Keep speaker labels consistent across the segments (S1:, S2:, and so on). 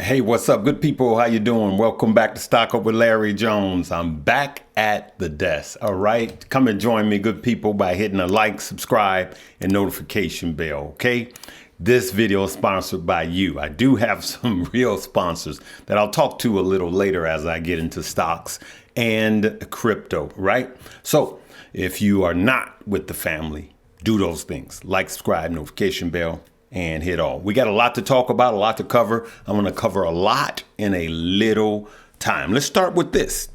S1: Hey, what's up, good people? How you doing? Welcome back to Stock Up with Larry Jones. I'm back at the desk. All right, come and join me, good people, by hitting a like, subscribe, and notification bell. Okay, this video is sponsored by you. I do have some real sponsors that I'll talk to a little later as I get into stocks and crypto. Right. So if you are not with the family, do those things: like, subscribe, notification bell, and hit all. We got a lot to talk about, a lot to cover. I'm going to cover a lot in a little time. Let's start with this.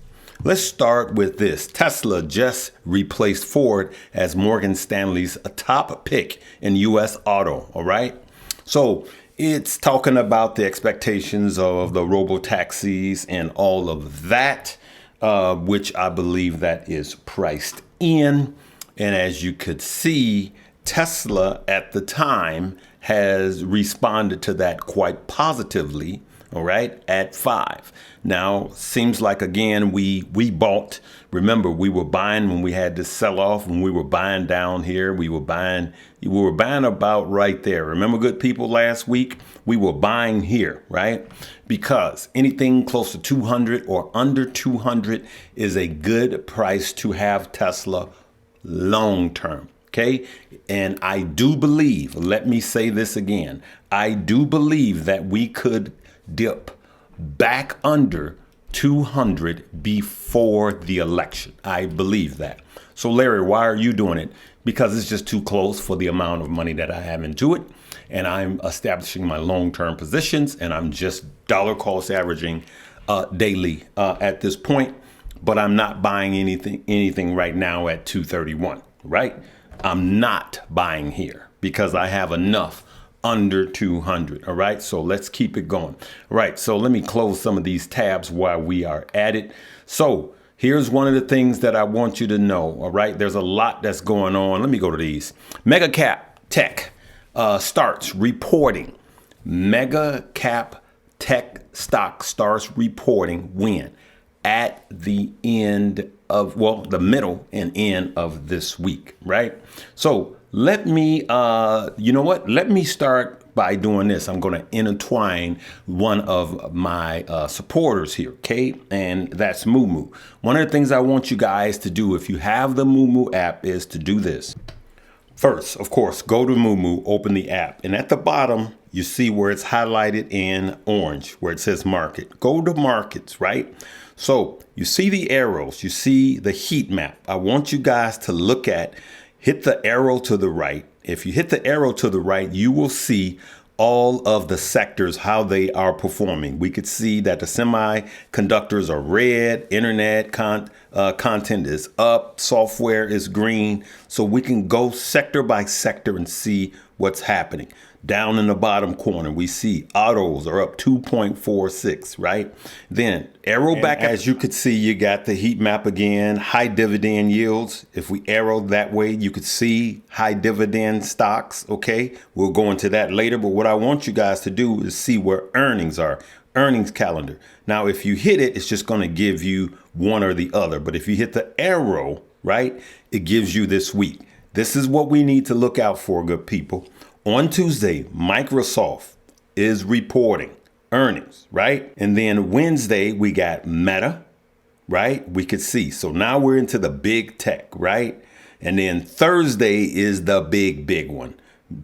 S1: Tesla just replaced Ford as Morgan Stanley's top pick in U.S. auto. All right. So it's talking about the expectations of the robo-taxis and all of that, which I believe that is priced in. And as you could see, Tesla at the time has responded to that quite positively, all right, at 5. Now, seems like, again, we bought. Remember, we were buying when we had this sell-off, when we were buying down here. We were buying about right there. Remember, good people, last week, we were buying here, right? Because anything close to 200 or under 200 is a good price to have Tesla long term. Okay. And I do believe, let me say this again, I do believe that we could dip back under 200 before the election. I believe that. So, Larry, why are you doing it? Because it's just too close for the amount of money that I have into it. And I'm establishing my long-term positions, and I'm just dollar cost averaging daily at this point. But I'm not buying anything right now at 231, right? I'm not buying here because I have enough under 200. All right. So let's keep it going. All right. So let me close some of these tabs while we are at it. So here's one of the things that I want you to know. All right. There's a lot that's going on. Let me go to these. Mega cap tech starts reporting. Mega cap tech stock starts reporting when? At the end of, well, the middle and end of this week, right? So let me, you know what? Let me start by doing this. I'm going to intertwine one of my supporters here, okay? And that's Moomoo. One of the things I want you guys to do, if you have the Moomoo app, is to do this. First, of course, go to Moomoo, open the app, and at the bottom, you see where it's highlighted in orange, where it says market. Go to markets, right? So you see the arrows, you see the heat map. I want you guys to look at, hit the arrow to the right. If you hit the arrow to the right, you will see all of the sectors, how they are performing. We could see that the semiconductors are red, internet content is up, software is green. So we can go sector by sector and see what's happening. Down in the bottom corner, we see autos are up 2.46, right? Then arrow back, as you could see, you got the heat map again, high dividend yields. If we arrow that way, you could see high dividend stocks, okay? We'll go into that later, but what I want you guys to do is see where earnings are. Earnings calendar. Now, if you hit it, it's just going to give you one or the other. But if you hit the arrow, right, it gives you this week. This is what we need to look out for, good people. On Tuesday, Microsoft is reporting earnings, right? And then Wednesday, we got Meta, right? We could see. So now we're into the big tech, right? And then Thursday is the big one.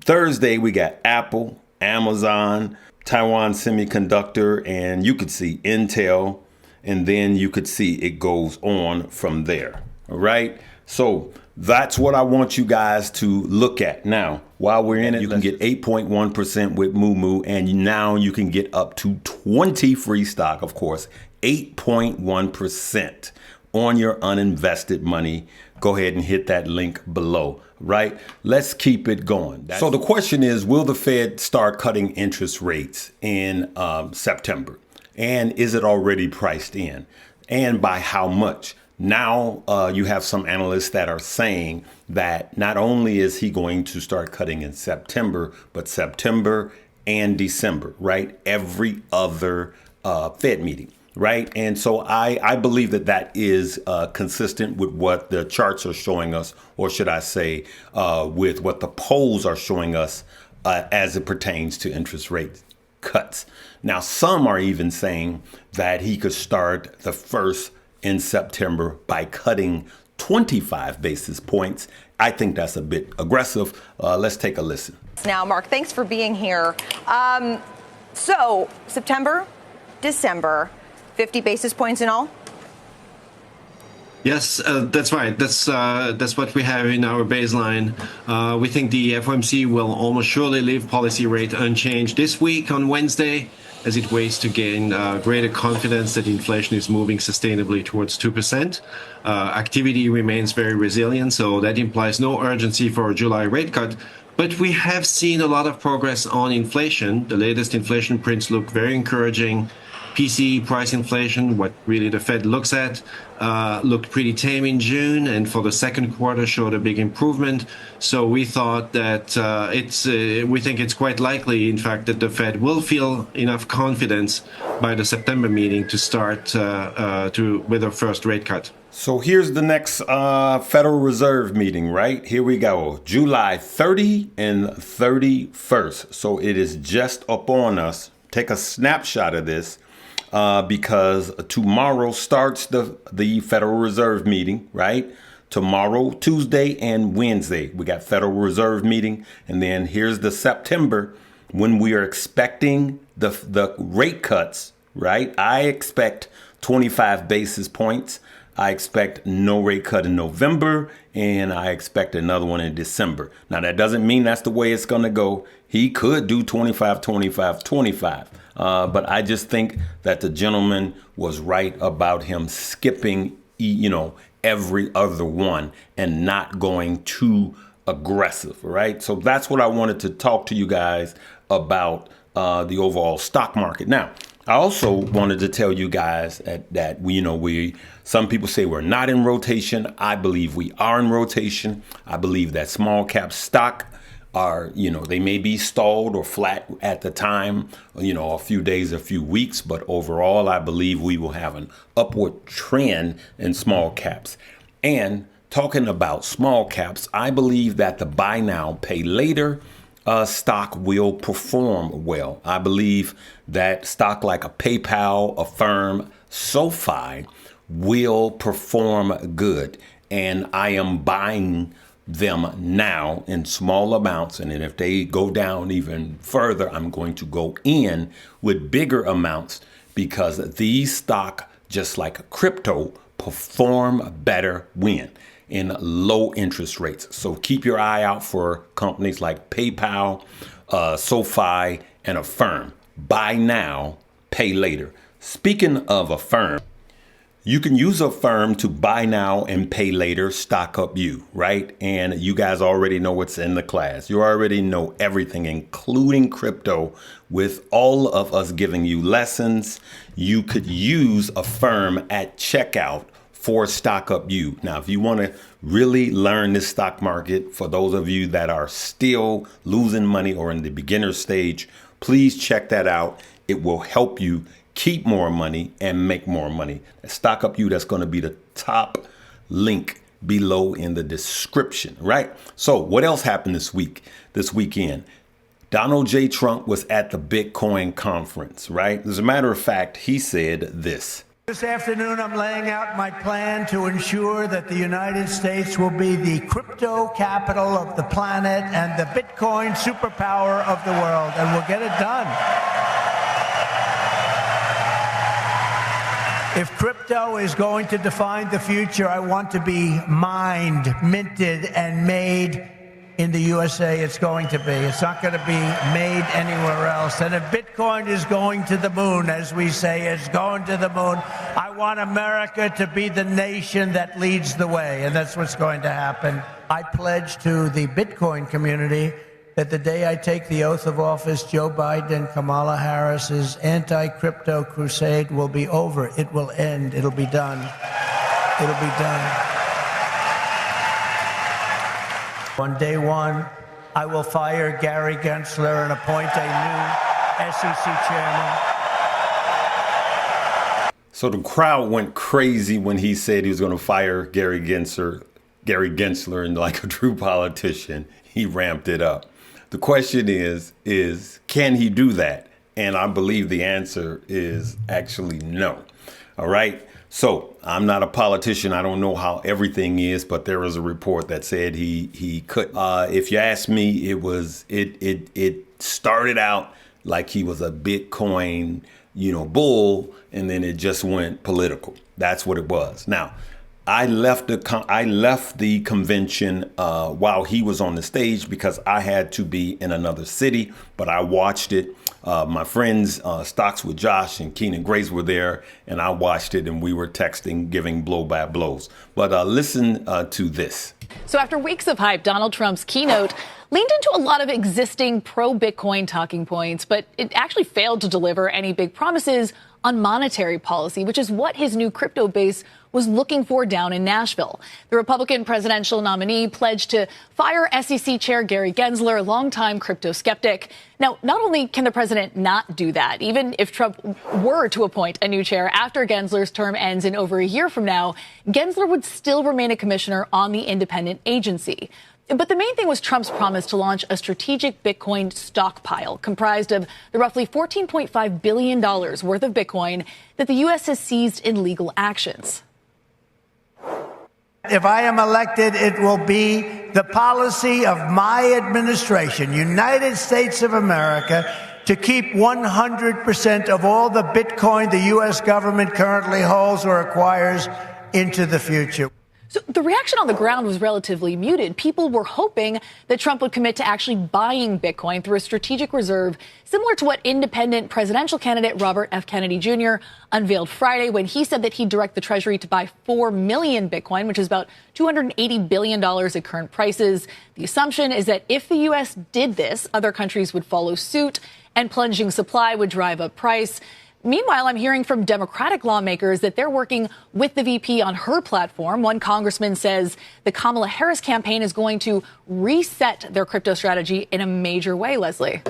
S1: Thursday, we got Apple, Amazon, Taiwan Semiconductor, and you could see Intel. And then you could see it goes on from there. All right. So that's what I want you guys to look at. Now, while we're in it, you can get 8.1% with Moomoo, and now you can get up to 20 free stock, of course, 8.1% on your uninvested money. Go ahead and hit that link below, right? Let's keep it going. So the question is, will the Fed start cutting interest rates in September? And is it already priced in? And by how much? Now you have some analysts that are saying that not only is he going to start cutting in September, but September and December, right? Every other Fed meeting, right? And so I believe that that is consistent with what the charts are showing us, or should I say with what the polls are showing us as it pertains to interest rates. cuts. Now, some are even saying that he could start the first in September by cutting 25 basis points. I think that's a bit aggressive. Let's take a listen.
S2: Now, Mark, thanks for being here. So September, December, 50 basis points in all?
S3: Yes, that's right. That's what we have in our baseline. We think the FOMC will almost surely leave policy rate unchanged this week on Wednesday, as it waits to gain greater confidence that inflation is moving sustainably towards 2%. Activity remains very resilient, so that implies no urgency for a July rate cut. But we have seen a lot of progress on inflation. The latest inflation prints look very encouraging. PCE price inflation, what really the Fed looks at, looked pretty tame in June, and for the second quarter showed a big improvement. So we thought that we think it's quite likely, in fact, that the Fed will feel enough confidence by the September meeting to start with a first rate cut.
S1: So here's the next Federal Reserve meeting, right? Here we go. July 30 and 31st. So it is just upon us. Take a snapshot of this. Because tomorrow starts the Federal Reserve meeting, right? Tomorrow, Tuesday and Wednesday, we got Federal Reserve meeting. And then here's the September when we are expecting the rate cuts, right? I expect 25 basis points. I expect no rate cut in November, and I expect another one in December. Now, that doesn't mean that's the way it's going to go. He could do 25, 25, 25. But I just think that the gentleman was right about him skipping, every other one and not going too aggressive, right? So that's what I wanted to talk to you guys about the overall stock market. Now, I also wanted to tell you guys that some people say we're not in rotation. I believe we are in rotation. I believe that small cap stock are, they may be stalled or flat at the time, a few days, a few weeks, but overall, I believe we will have an upward trend in small caps. And talking about small caps, I believe that the buy now, pay later stock will perform well. I believe that stock like a PayPal, Affirm, SoFi will perform good. And I am buying them now in small amounts. And then if they go down even further, I'm going to go in with bigger amounts because these stock, just like crypto, perform better when in low interest rates. So keep your eye out for companies like PayPal, SoFi, and Affirm. Buy now, pay later. Speaking of Affirm, you can use Affirm to buy now and pay later, stock up you, right? And you guys already know what's in the class. You already know everything, including crypto, with all of us giving you lessons. You could use Affirm at checkout for stock up you. Now, if you want to really learn this stock market, for those of you that are still losing money or in the beginner stage, please check that out. It will help you keep more money and make more money. Stock up you, that's going to be the top link below in the description, right? So what else happened this weekend? Donald J. Trump was at the Bitcoin conference, right? As a matter of fact, he said this.
S4: This afternoon, I'm laying out my plan to ensure that the United States will be the crypto capital of the planet and the Bitcoin superpower of the world, and we'll get it done. If crypto is going to define the future, I want to be mined, minted, and made in the USA. It's going to be. It's not going to be made anywhere else. And if Bitcoin is going to the moon, as we say, it's going to the moon, I want America to be the nation that leads the way. And that's what's going to happen. I pledge to the Bitcoin community that the day I take the oath of office, Joe Biden and Kamala Harris's anti-crypto crusade will be over. It will end. It'll be done. It'll be done. On day one, I will fire Gary Gensler and appoint a new SEC chairman.
S1: So the crowd went crazy when he said he was going to fire Gary Gensler, and like a true politician, he ramped it up. The question is can he do that? And I believe the answer is actually no. All right. So I'm not a politician. I don't know how everything is, but there was a report that said he could. If you ask me, it started out like he was a Bitcoin, bull, and then it just went political. That's what it was. Now, I left the convention while he was on the stage because I had to be in another city, but I watched it. My friends, Stocks with Josh and Keenan Grace were there, and I watched it, and we were texting, giving blow by blows. But listen to this.
S5: So after weeks of hype, Donald Trump's keynote leaned into a lot of existing pro-Bitcoin talking points, but it actually failed to deliver any big promises on monetary policy, which is what his new crypto base was looking for down in Nashville. The Republican presidential nominee pledged to fire SEC Chair Gary Gensler, a longtime crypto skeptic. Now, not only can the president not do that, even if Trump were to appoint a new chair after Gensler's term ends in over a year from now, Gensler would still remain a commissioner on the independent agency. But the main thing was Trump's promise to launch a strategic Bitcoin stockpile comprised of the roughly $14.5 billion worth of Bitcoin that the U.S. has seized in legal actions.
S4: If I am elected, it will be the policy of my administration, United States of America, to keep 100% of all the Bitcoin the U.S. government currently holds or acquires into the future.
S5: So the reaction on the ground was relatively muted. People were hoping that Trump would commit to actually buying Bitcoin through a strategic reserve, similar to what independent presidential candidate Robert F. Kennedy Jr. unveiled Friday when he said that he'd direct the Treasury to buy 4 million Bitcoin, which is about $280 billion at current prices. The assumption is that if the U.S. did this, other countries would follow suit and plunging supply would drive up price. Meanwhile, I'm hearing from Democratic lawmakers that they're working with the VP on her platform. One congressman says the Kamala Harris campaign is going to reset their crypto strategy in a major way, Leslie.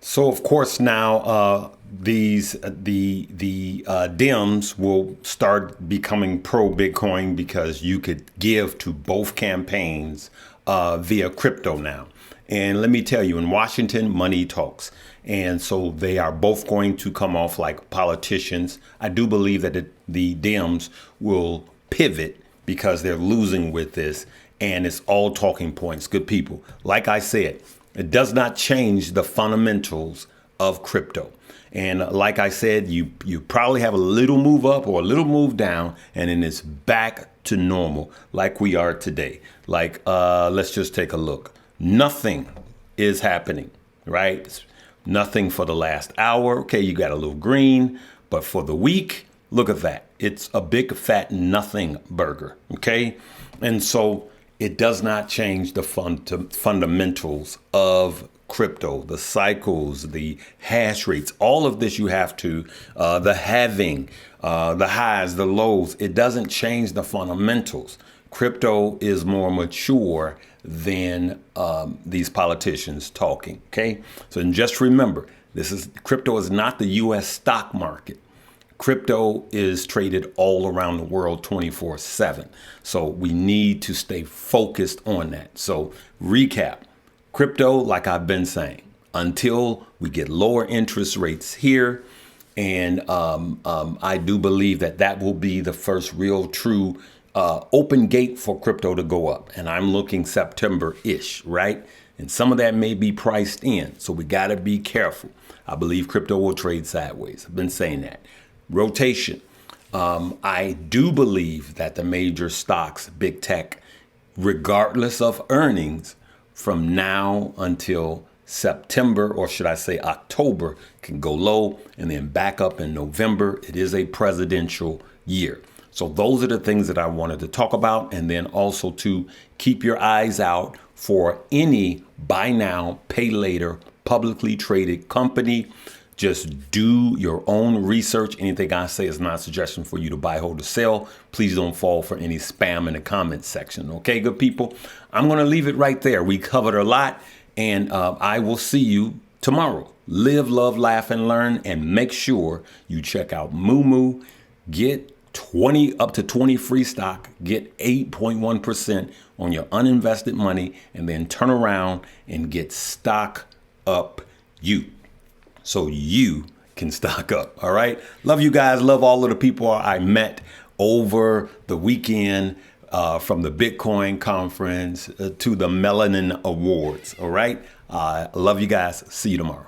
S1: So, of course, now the Dems will start becoming pro-Bitcoin because you could give to both campaigns via crypto now. And let me tell you, in Washington, money talks. And so they are both going to come off like politicians. I do believe that the Dems will pivot because they're losing with this. And it's all talking points. Good people. Like I said, it does not change the fundamentals of crypto. And like I said, you probably have a little move up or a little move down, and then it's back to normal like we are today. Like, let's just take a look. Nothing is happening, right? Nothing for the last hour. Okay, you got a little green, but for the week, look at that. It's a big fat nothing burger. Okay. And so it does not change the fundamentals of crypto, the cycles, the hash rates, all of this you have to, the halving, the highs, the lows. It doesn't change the fundamentals. Crypto is more mature than these politicians talking. Okay, so just remember, crypto is not the U.S. stock market. Crypto is traded all around the world 24/7. So we need to stay focused on that. So recap, crypto, like I've been saying, until we get lower interest rates here. And I do believe that will be the first real true open gate for crypto to go up. And I'm looking September-ish, right? And some of that may be priced in. So we got to be careful. I believe crypto will trade sideways. I've been saying that. Rotation. I do believe that the major stocks, big tech, regardless of earnings, from now until September, or should I say October, can go low and then back up in November. It is a presidential year. So those are the things that I wanted to talk about. And then also to keep your eyes out for any buy now, pay later, publicly traded company. Just do your own research. Anything I say is not a suggestion for you to buy, hold, or sell. Please don't fall for any spam in the comments section. Okay, good people? I'm going to leave it right there. We covered a lot, and I will see you tomorrow. Live, love, laugh, and learn, and make sure you check out Moo. Get 20 up to 20 free stock, get 8.1% on your uninvested money, and then turn around and get stock up you. so you can stock up. All right. Love you guys. Love all of the people I met over the weekend, from the Bitcoin conference to the Melanin Awards. All right. Love you guys. See you tomorrow.